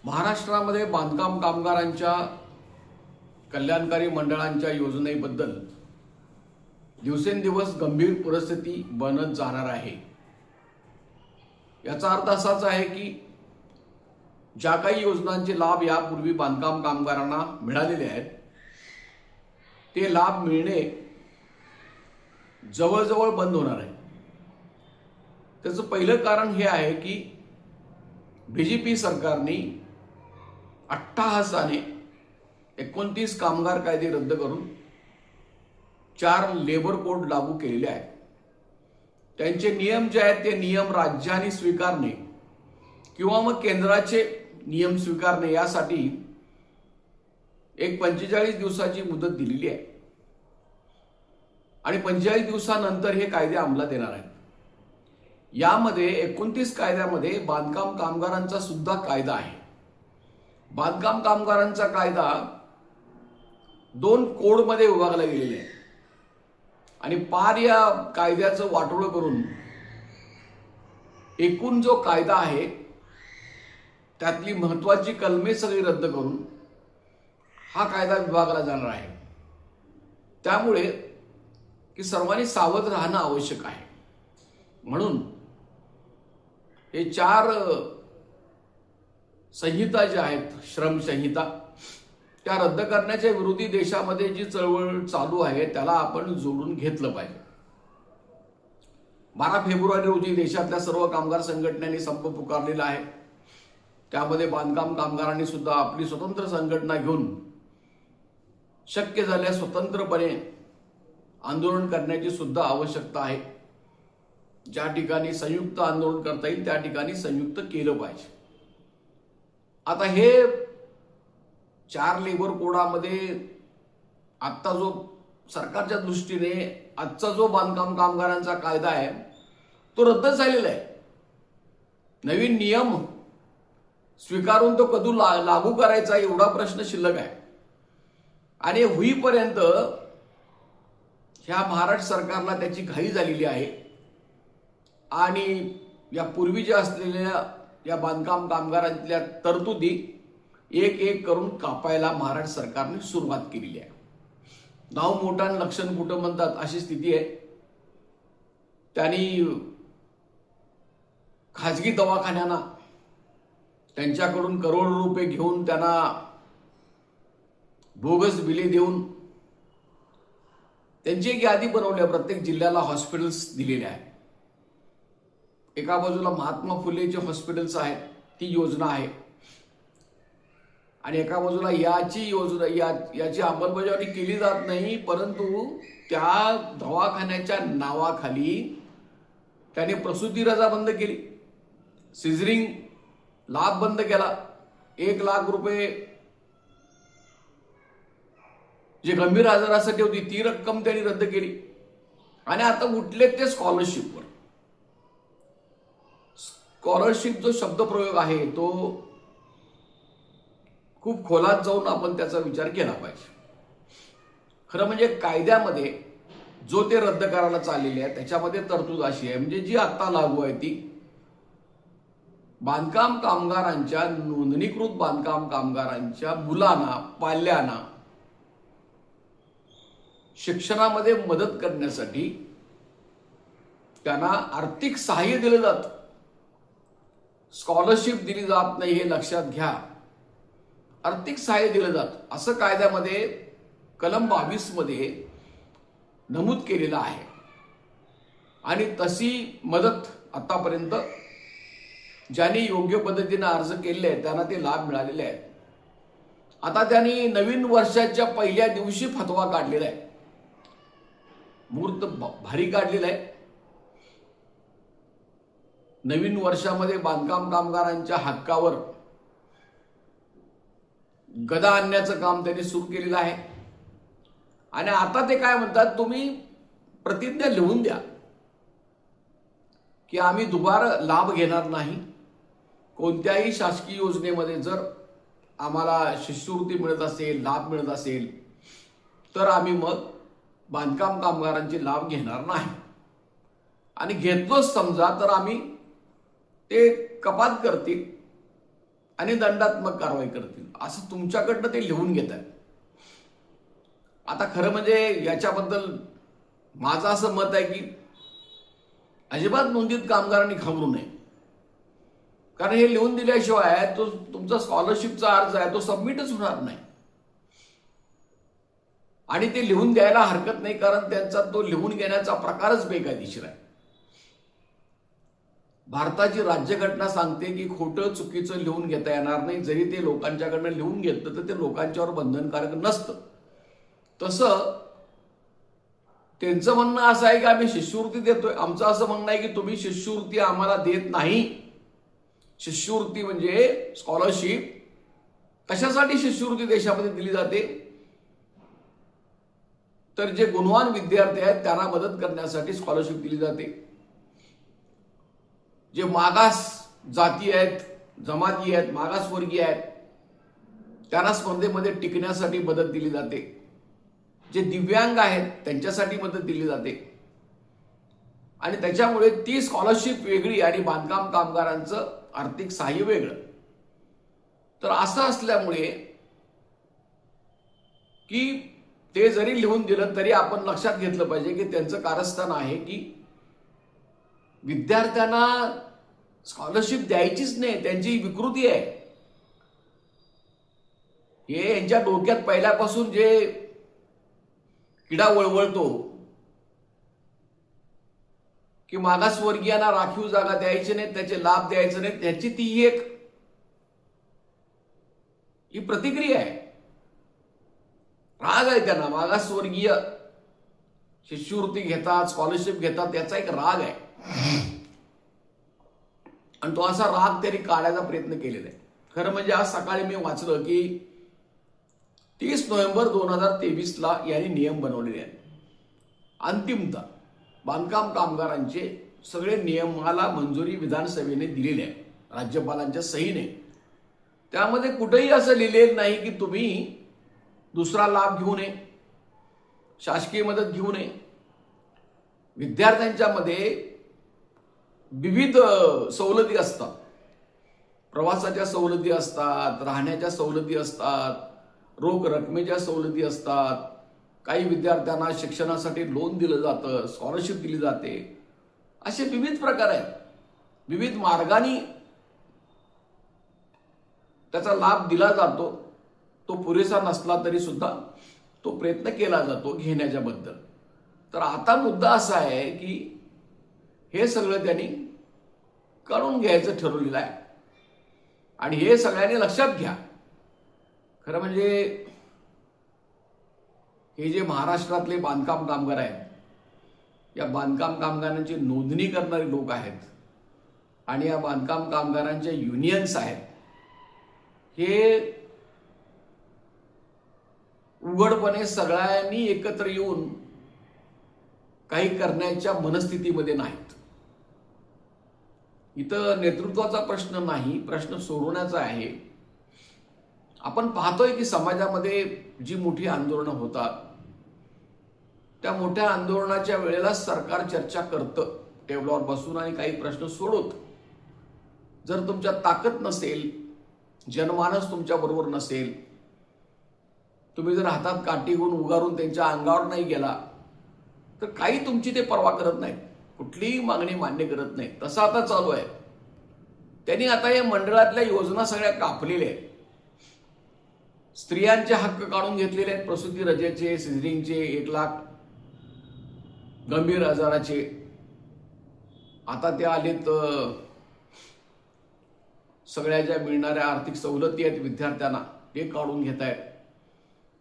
महाराष्ट्रामध्ये बांधकाम कामगारांच्या कल्याणकारी मंडळांच्या योजनेबद्दल दिवसेंदिवस गंभीर परिस्थिती बनत जाणार आहे। याचा अर्थ असाच आहे की ज्या काही योजनांचे लाभ यापूर्वी बांधकाम कामगारांना मिळालेले आहेत ते लाभ मिळणे जवळजवळ बंद होणार आहे। त्याचं पहिलं कारण हे आहे की बीजेपी सरकारने अट्टहासाने 29 कामगार कायदे रद्द करून 4 लेबर कोड लागू केलेले आहेत। त्यांचे नियम जे आहेत ते नियम राज्यांनी स्वीकारणे किंवा मग केंद्राचे नियम स्वीकारणे यासाठी एक 45 दिवसाची मुदत दिलेली आहे आणि 45 दिवसानंतर हे कायदे अंमलात येणार आहेत। यामध्ये 29 कायद्यामध्ये बांधकाम कामगारांचा सुद्धा कायदा आहे। बांधकाम कामगारांचा कायदा 2 कोडमध्ये विभागला गेलेला आहे आणि पार या कायद्याचं वाटोळं करून एकूण जो कायदा आहे त्यातली महत्त्वाची कलमे सगळी रद्द करून हा कायदा विभागला जाणार आहे। त्यामुळे की सर्वांनी सावध राहणं आवश्यक आहे। म्हणून हे 4 संहिता ज्या आहेत श्रम संहिता त्या रद्द करण्याच्या विरोधी देशामध्ये जी चळवळ चालू आहे त्याला आपण जोडून घेतलं पाहिजे। 12 फेब्रुवारी रोजी देशातल्या सर्व कामगार संघटनांनी संप पुकारलेला आहे। त्यामध्ये बांधकाम कामगारांनी सुद्धा आपली स्वतंत्र संघटना घेऊन शक्य झाल्यास स्वतंत्रपणे आंदोलन करण्याची सुद्धा आवश्यकता आहे। ज्या ठिकाणी संयुक्त आंदोलन करता येईल त्या ठिकाणी संयुक्त केलं पाहिजे। आता हे 4 लेबर कोडामध्ये आत्ता जो सरकारच्या दृष्टीने आजचा जो बांधकाम कामगारांचा कायदा आहे तो रद्द झालेला आहे। नवीन नियम स्वीकारून तो कधी लागू करायचा एवढा प्रश्न शिल्लक आहे आणि होईपर्यंत ह्या महाराष्ट्र सरकारला त्याची घाई झालेली आहे आणि या पूर्वीच्या असलेल्या या बांधकाम कामगारांतल्या तरतुदी एक एक करून कापायला महाराष्ट्र सरकारने सुरुवात केलेली आहे। नाव मोठा लक्षण कुठं म्हणतात अशी स्थिती आहे। त्यांनी खाजगी दवाखान्यांना त्यांच्याकडून करोड रुपये घेऊन त्यांना बोगस बिले देऊन त्यांची एक यादी बनवली आहे। प्रत्येक जिल्ह्याला हॉस्पिटल्स दिलेले आहेत। एका बाजूला महात्मा फुलेचे हॉस्पिटल्स आहेत ती योजना आहे आणि एका बाजूला याची योजना याची अंमलबजावणी केली जात नाही, परंतु त्या दवाखान्याच्या नावाखाली त्याने प्रसूती रजा बंद केली, सिझरिंग लाभ बंद केला, 1 लाख रुपये जे गंभीर आजारासाठी होती ती रक्कम त्यांनी रद्द केली आणि आता उठले ते स्कॉलरशिपवर। स्कॉलरशिप जो शब्दप्रयोग आहे तो खूप खोलात जाऊन आपण त्याचा विचार केला पाहिजे। खरं म्हणजे कायद्यामध्ये जो ते रद्द करायला चाललेले आहे त्याच्यामध्ये तरतूद अशी आहे म्हणजे जी आता लागू आहे ती बांधकाम कामगारांच्या नोंदणीकृत बांधकाम कामगारांच्या मुलांना पाल्यांना शिक्षणामध्ये मदत करण्यासाठी त्यांना आर्थिक सहाय्य दिलं जातं, स्कॉलरशिप दिली जात नाही हे लक्षात घ्या। आर्थिक सहाय्य दिलं जातं असं कायद्यामध्ये कलम 22 मध्ये नमूद केलेलं आहे आणि तशी मदत आतापर्यंत ज्यांनी योग्य पद्धतीने अर्ज केलेले आहेत त्यांना ते लाभ मिळालेले आहेत। आता त्यांनी नवीन वर्षाच्या पहिल्या दिवशी फतवा काढलेला आहे, मुहूर्त भारी काढलेला आहे। नवीन वर्षामध्ये बांधकाम कामगारांच्या हक्कावर गदा आणण्याचं काम त्यांनी सुरू केलेलं आहे आणि आता ते काय म्हणतात, तुम्ही प्रतिज्ञा लिहून द्या की आम्ही दुबार लाभ घेणार नाही। कोणत्याही शासकीय योजनेमध्ये जर आम्हाला शिष्यवृत्ती मिळत असेल, लाभ मिळत असेल तर आम्ही मग बांधकाम कामगारांचे लाभ घेणार नाही आणि घेतलोच समजा तर आम्ही ते कपात करतील आणि दंडात्मक कारवाई करतील असं तुमच्याकडनं ते लिहून घेत आहेत. आता खरं म्हणजे याच्याबद्दल माझं असं मत आहे की अजिबात नोंदीत कामगारांनी घाबरू नये, कारण हे लिहून दिल्याशिवाय तो तुमचा स्कॉलरशिपचा अर्ज आहे तो सबमिटच होणार नाही. आणि ते लिहून द्यायला हरकत नाही, कारण त्यांचा तो लिहून घेण्याचा प्रकारच बेकायदेशीर आहे. भारताची राज्यघटना सांगते की खोटं चुकीचं लिहून घेता येणार नाही. जरी ते लोकांच्याकडनं लिहून घेतलं तर ते लोकांच्यावर बंधनकारक नसतं. तसं त्यांचं म्हणणं असं आहे की आम्ही शिष्यवृत्ती देतोय. आमचं असं म्हणणं आहे की तुम्ही शिष्यवृत्ती आम्हाला देत नाही. शिष्यवृत्ती म्हणजे स्कॉलरशिप. कशासाठी शिष्यवृत्ती देशामध्ये दिली जाते? तर जे गुणवान विद्यार्थी आहेत त्यांना मदत करण्यासाठी स्कॉलरशिप दिली जाते. जे मागास जाती आहेत, जमाती आहेत, मागासवर्गीय आहेत त्यांना स्पर्धेमध्ये टिकण्यासाठी मदत दिली जाते. जे दिव्यांग आहेत त्यांच्यासाठी मदत दिली जाते. आणि त्याच्यामुळे ती स्कॉलरशिप वेगळी आणि बांधकाम कामगारांचं आर्थिक सहाय्य वेगळं. तर असं असल्यामुळे की ते जरी लिहून दिलं तरी आपण लक्षात घेतलं पाहिजे की त्यांचं कारस्थान आहे की विद्यार्थ्यांना स्कॉलरशिप द्यायचीच नाही, त्यांची विकृती आहे. हे यांच्या डोक्यात पहिल्यापासून जे किडा वळवळतो की मागासवर्गीयांना राखीव जागा द्यायची नाही, त्याचे लाभ द्यायचे नाही, त्याची ती ही प्रतिक्रिया आहे. राग आहे त्यांना. मागासवर्गीय शिष्यवृत्ती घेतात, स्कॉलरशिप घेतात, त्याचा एक राग आहे. आणि तो असा राग त्यांनी काढायचा प्रयत्न केलेला आहे. खरं म्हणजे आज सकाळी मी वाचलं की 30 नोव्हेंबर 2023ला यांनी नियम बनवलेले आहेत. अंतिमतः बांधकाम कामगारांचे सगळे नियमाला मंजुरी विधानसभेने दिलेली आहे राज्यपालांच्या सहीने. त्यामध्ये कुठेही असं लिहिलेलं नाही की तुम्ही दुसरा लाभ घेऊ नये, शासकीय मदत घेऊ नये. विद्यार्थ्यांच्या मध्ये विविध सवलती असतात. प्रवासाच्या सवलती असतात, राहण्याच्या सवलती असतात, रोख रकमेच्या सवलती असतात. काही विद्यार्थ्यांना शिक्षणासाठी लोन दिलं जातं, स्कॉलरशिप दिली जाते. असे विविध प्रकार आहेत. विविध मार्गाने त्याचा लाभ दिला जातो. तो पुरेसा नसला तरी सुद्धा तो प्रयत्न केला जातो घेण्याच्या बद्दल. तर आता मुद्दा असा आहे की हे सगळं त्यांनी करून घ्यायचं ठरवलेलं आहे. आणि हे सगळ्यांनी लक्षात घ्या. खरं म्हणजे हे जे महाराष्ट्रातले बांधकाम कामगार आहेत, या बांधकाम कामगारांची नोंदणी करणारे लोक आहेत आणि या बांधकाम कामगारांच्या युनियन्स आहेत, हे उघडपणे सगळ्यांनी एकत्र येऊन काही करण्याच्या मनस्थितीमध्ये नाहीत. इथं नेतृत्वाचा प्रश्न नाही, प्रश्न सोडवण्याचा आहे. आपण पाहतोय की समाजामध्ये जी मोठी आंदोलनं होतात, त्या मोठ्या आंदोलनाच्या वेळेला सरकार चर्चा करतं टेबलावर बसून आणि काही प्रश्न सोडवतं. जर तुमच्यात ताकद नसेल, जनमानस तुमच्या बरोबर नसेल, तुम्ही जर हातात काठी घेऊन उगारून त्यांच्या अंगावर नाही गेला तर काही तुमची ते पर्वा करत नाहीत, कुठलीही मागणी मान्य करत नाही. तसं आता चालू आहे. त्यांनी आता या मंडळातल्या योजना सगळ्या कापलेल्या आहेत. स्त्रियांचे हक्क काढून घेतलेले आहेत. प्रसूती रजेचे, सिझरिंगचे 1 लाख, गंभीर आजाराचे. आता ते आलेत सगळ्या ज्या मिळणाऱ्या आर्थिक सवलती आहेत विद्यार्थ्यांना ते काढून घेत आहेत.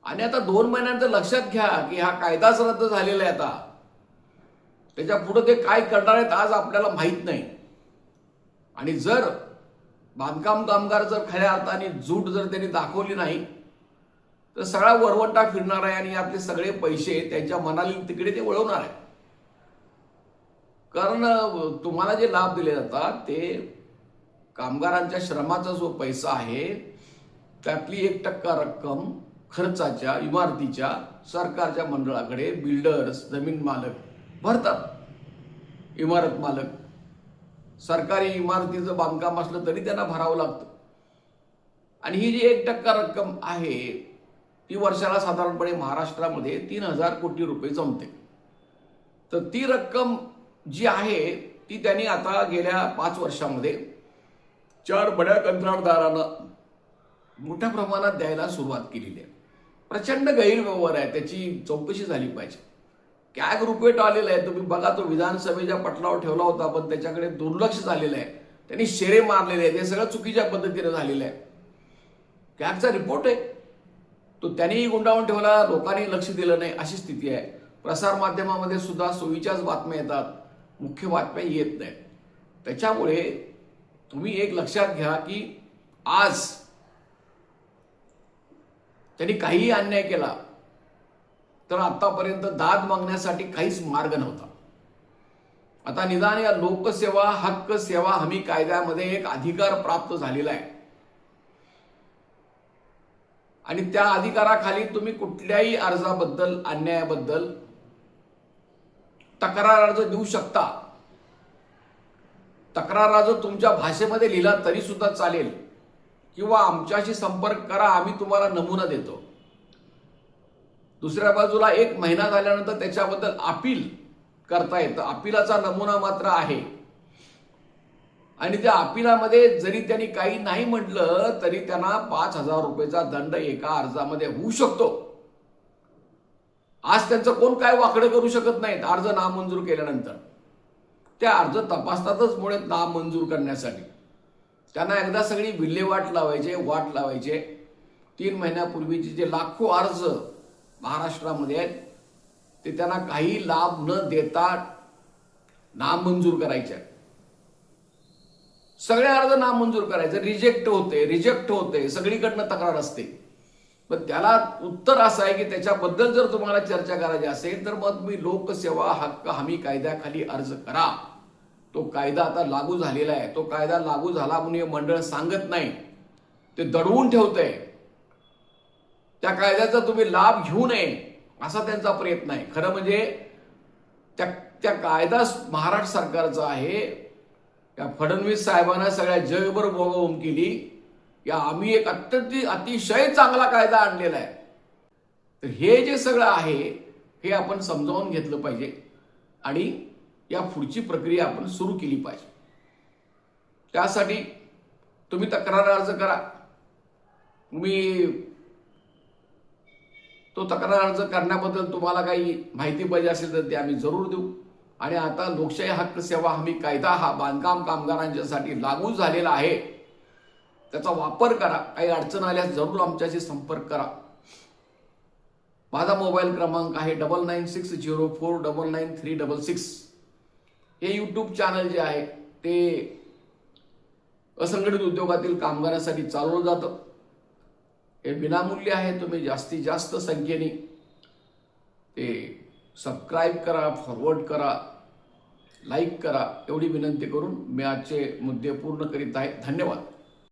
आणि आता 2 महिन्यांचं लक्षात घ्या की हा कायदाच रद्द झालेला आहे. आता त्याच्या पुढे ते काय करणार आहेत आज आपल्याला माहित नाही. आणि जर बांधकाम कामगार जर खऱ्या अर्थाने झूट जर त्यांनी दाखवली नाही तर सगळा वरवंटा फिरणार आहे आणि आपले सगळे पैसे त्यांच्या मनाली तिकडे ते वळवणार आहे. कारण तुम्हाला जे लाभ दिले जातात ते कामगारांच्या श्रमाचा जो पैसा आहे त्यातली 1% रक्कम खर्चाच्या, इमारतीच्या सरकारच्या मंडळाकडे बिल्डर्स, जमीन मालक भरतात. इमारत मालक सरकारी इमारतीचं बांधकाम असलं तरी त्यांना भरावं लागतं. आणि ही जी 1% रक्कम आहे ती वर्षाला साधारणपणे महाराष्ट्रामध्ये 3,000 कोटी रुपये जमते. तर ती रक्कम जी आहे ती त्यांनी आता गेल्या 5 वर्षामध्ये 4 बड्या कंत्राटदारांना मोठ्या प्रमाणात द्यायला सुरुवात केलेली आहे. प्रचंड गैरव्यवहार आहे, त्याची चौकशी झाली पाहिजे. कॅग रुपेट आलेला आहे, तुम्ही बघा, तो विधानसभेच्या पटलावर ठेवला होता पण त्याच्याकडे दुर्लक्ष झालेलं आहे. त्यांनी शेरे मारलेले आहेत, हे सगळं चुकीच्या पद्धतीने झालेलं आहे. कॅगचा रिपोर्ट आहे तो त्यांनीही गुंडाळून ठेवला, लोकांनी लक्ष दिलं नाही, अशी स्थिती आहे. प्रसार माध्यमामध्ये सुद्धा सोयीच्याच बातम्या येतात, मुख्य बातम्या येत नाहीत. त्याच्यामुळे तुम्ही एक लक्षात घ्या की आज त्यांनी काहीही अन्याय केला तर आतापर्यंत दाद मागण्यासाठी काहीच मार्ग नव्हता. आता निदान या लोकसेवा हक्क सेवा हमी कायद्यामध्ये एक अधिकार प्राप्त झालेला आहे आणि त्या अधिकाराखाली तुम्ही कुठल्याही अर्जाबद्दल अन्यायाबद्दल तक्रार अर्ज देऊ शकता. तक्रार अर्ज तुमच्या भाषेमध्ये लिहिला तरी सुद्धा चालेल किंवा आमच्याशी संपर्क करा, आम्ही तुम्हाला नमुना देतो. दुसऱ्या बाजूला 1 महिना झाल्यानंतर त्याच्याबद्दल अपील करता येतं. अपिलाचा नमुना मात्र आहे आणि त्या अपिलामध्ये जरी त्यांनी काही नाही म्हटलं तरी त्यांना 5,000 रुपयेचा दंड एका अर्जामध्ये होऊ शकतो. आज त्यांचं कोण काय वाकडं करू शकत नाहीत. अर्ज नामंजूर केल्यानंतर त्या अर्ज तपासतातच मुळे नामंजूर करण्यासाठी त्यांना एकदा सगळी विल्हेवाट लावायचे. 3 महिन्यापूर्वीचे जे लाखो अर्ज महाराष्ट्रामध्ये आहेत ते त्यांना काही लाभ न देता नामंजूर करायचे. सगळे अर्ज नामंजूर करायचे, रिजेक्ट होते, सगळीकडनं तक्रार असते. पण त्याला उत्तर असं आहे की त्याच्याबद्दल जर तुम्हाला चर्चा करायची असेल तर मग तुम्ही लोकसेवा हक्क हमी कायद्याखाली अर्ज करा. तो कायदा आता लागू झालेला आहे. तो कायदा लागू झाला म्हणून हे मंडळ सांगत नाही, ते दडवून ठेवतंय. त्या कायद्याचा तुम्ही लाभ घेऊ नये असा त्यांचा प्रयत्न आहे. खरं म्हणजे त्या कायदा महाराष्ट्र सरकारचा आहे. त्या फडणवीस साहेबांना सगळ्या जगभर बोंबाबोंब केली की आम्ही एक अतिशय चांगला कायदा आणलेला आहे. तर हे जे सगळं आहे हे आपण समजावून घेतलं पाहिजे आणि या पुढची प्रक्रिया आपण सुरू केली पाहिजे. त्यासाठी तुम्ही तक्रार अर्ज करा. तो तक्रार अर्ज करण्याबद्दल तुम्हाला काही माहिती पाहिजे असेल तर ते आम्ही जरूर देऊ. आणि आता लोकशाही हक्क सेवा हमी कायदा हा बांधकाम कामगारांच्यासाठी लागू झालेला आहे, त्याचा वापर करा. काही अडचण आल्यास जरूर आमच्याशी संपर्क करा. माझा मोबाईल क्रमांक आहे 9960499366. हे यूट्यूब चॅनल जे आहे ते असंघटित उद्योगातील कामगारांसाठी चालवलं जातं. हे विनामूल्य आहे. तुम्ही जास्तीत जास्त संख्येने ते सबस्क्राईब करा, फॉरवर्ड करा, लाईक करा, एवढी विनंती करून मी आजचे मुद्दे पूर्ण करीत आहे. धन्यवाद.